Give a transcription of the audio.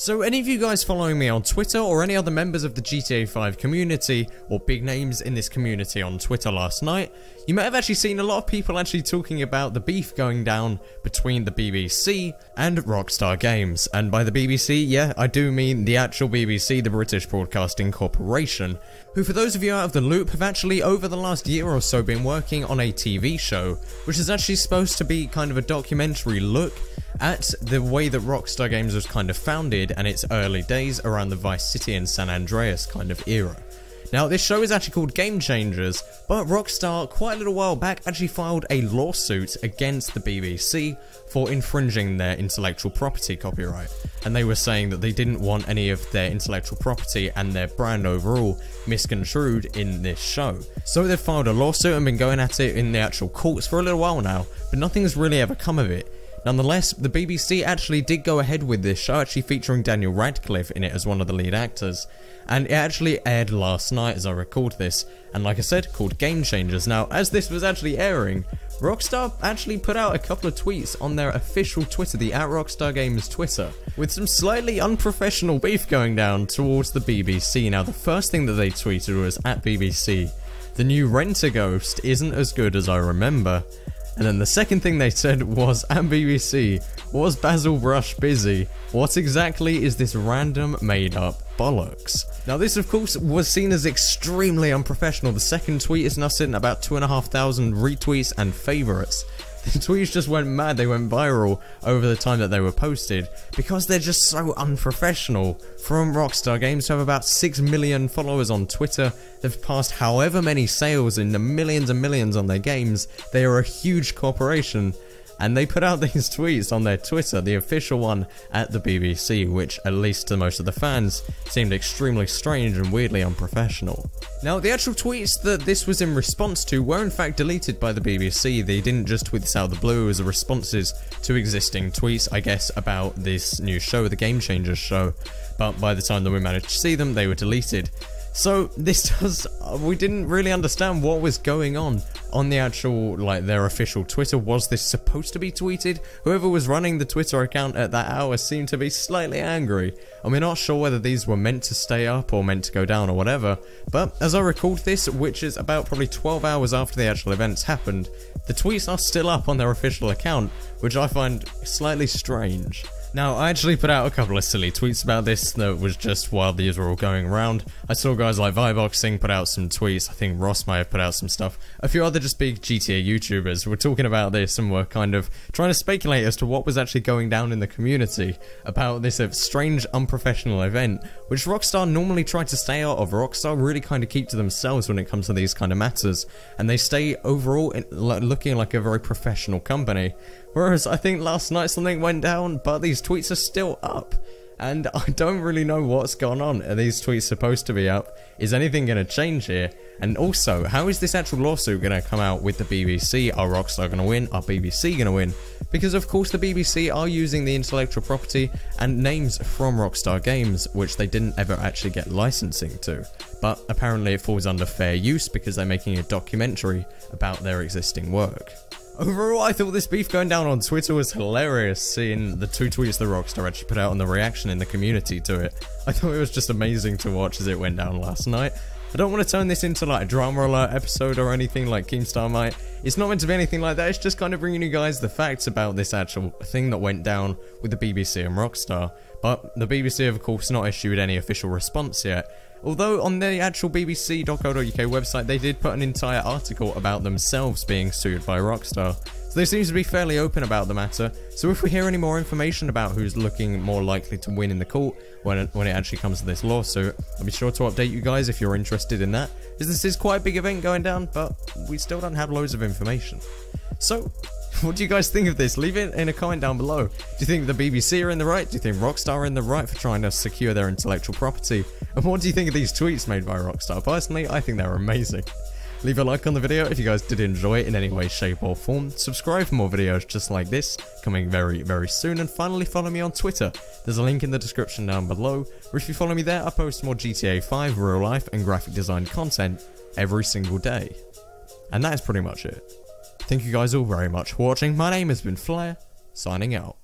So any of you guys following me on Twitter or any other members of the GTA 5 community or big names in this community on Twitter last night, you may have actually seen a lot of people actually talking about the beef going down between the BBC and Rockstar Games. And by the BBC, yeah, I do mean the actual BBC, the British Broadcasting Corporation, who, for those of you out of the loop, have actually over the last year or so been working on a TV show, which is actually supposed to be kind of a documentary look at the way that Rockstar Games was kind of founded and its early days around the Vice City and San Andreas kind of era. Now, this show is actually called Game Changers, but Rockstar, quite a little while back, actually filed a lawsuit against the BBC for infringing their intellectual property copyright. And they were saying that they didn't want any of their intellectual property and their brand overall misconstrued in this show. So they've filed a lawsuit and been going at it in the actual courts for a little while now, but nothing's really ever come of it. Nonetheless, the BBC actually did go ahead with this show, actually featuring Daniel Radcliffe in it as one of the lead actors, and it actually aired last night as I record this, and like I said, called Game Changers. Now, as this was actually airing, Rockstar actually put out a couple of tweets on their official Twitter, the @Rockstar Games Twitter, with some slightly unprofessional beef going down towards the BBC. Now, the first thing that they tweeted was @BBC, "The new Rent-A-Ghost isn't as good as I remember." And then the second thing they said was, "And BBC, was Basil Brush busy? What exactly is this random made-up bollocks?" Now this, of course, was seen as extremely unprofessional. The second tweet is now sitting at about 2,500 retweets and favourites. The tweets just went mad, they went viral over the time that they were posted, because they're just so unprofessional. From Rockstar Games to have about 6 million followers on Twitter, they've passed however many sales in the millions and millions on their games, they are a huge corporation. And they put out these tweets on their Twitter, the official one at the BBC, which, at least to most of the fans, seemed extremely strange and weirdly unprofessional. Now, the actual tweets that this was in response to were in fact deleted by the BBC. They didn't just tweet this out of the blue as responses to existing tweets, I guess, about this new show, the Game Changers show, but by the time that we managed to see them, they were deleted. So this we didn't really understand what was going on the actual, like, their official Twitter. Was this supposed to be tweeted? Whoever was running the Twitter account at that hour seemed to be slightly angry, and we're not sure whether these were meant to stay up or meant to go down or whatever, but as I record this, which is about probably 12 hours after the actual events happened, the tweets are still up on their official account, which I find slightly strange. Now, I actually put out a couple of silly tweets about this that was just while these were all going around. I saw guys like Viboxing put out some tweets, I think Ross might have put out some stuff. A few other just big GTA YouTubers were talking about this and were kind of trying to speculate as to what was actually going down in the community about this strange, unprofessional event, which Rockstar normally try to stay out of. Rockstar really kind of keep to themselves when it comes to these kind of matters, and they stay overall looking like a very professional company. Whereas I think last night something went down, but these tweets are still up. And I don't really know what's gone on. Are these tweets supposed to be up? Is anything going to change here? And also, how is this actual lawsuit going to come out with the BBC? Are Rockstar going to win? Are BBC going to win? Because of course the BBC are using the intellectual property and names from Rockstar Games, which they didn't ever actually get licensing to. But apparently it falls under fair use because they're making a documentary about their existing work. Overall, I thought this beef going down on Twitter was hilarious, seeing the two tweets that Rockstar actually put out and the reaction in the community to it. I thought it was just amazing to watch as it went down last night. I don't want to turn this into like a drama alert episode or anything like Keemstar might. It's not meant to be anything like that, it's just kind of bringing you guys the facts about this actual thing that went down with the BBC and Rockstar. But the BBC have of course not issued any official response yet. Although on the actual bbc.co.uk website they did put an entire article about themselves being sued by Rockstar. So they seem to be fairly open about the matter, so if we hear any more information about who's looking more likely to win in the court when it actually comes to this lawsuit, I'll be sure to update you guys if you're interested in that, as this is quite a big event going down, but we still don't have loads of information. So, what do you guys think of this? Leave it in a comment down below. Do you think the BBC are in the right? Do you think Rockstar are in the right for trying to secure their intellectual property? And what do you think of these tweets made by Rockstar? Personally, I think they're amazing. Leave a like on the video if you guys did enjoy it in any way, shape or form. Subscribe for more videos just like this, coming very, very soon. And finally, follow me on Twitter. There's a link in the description down below, where if you follow me there, I post more GTA 5 real life and graphic design content every single day. And that is pretty much it. Thank you guys all very much for watching. My name has been Flair, signing out.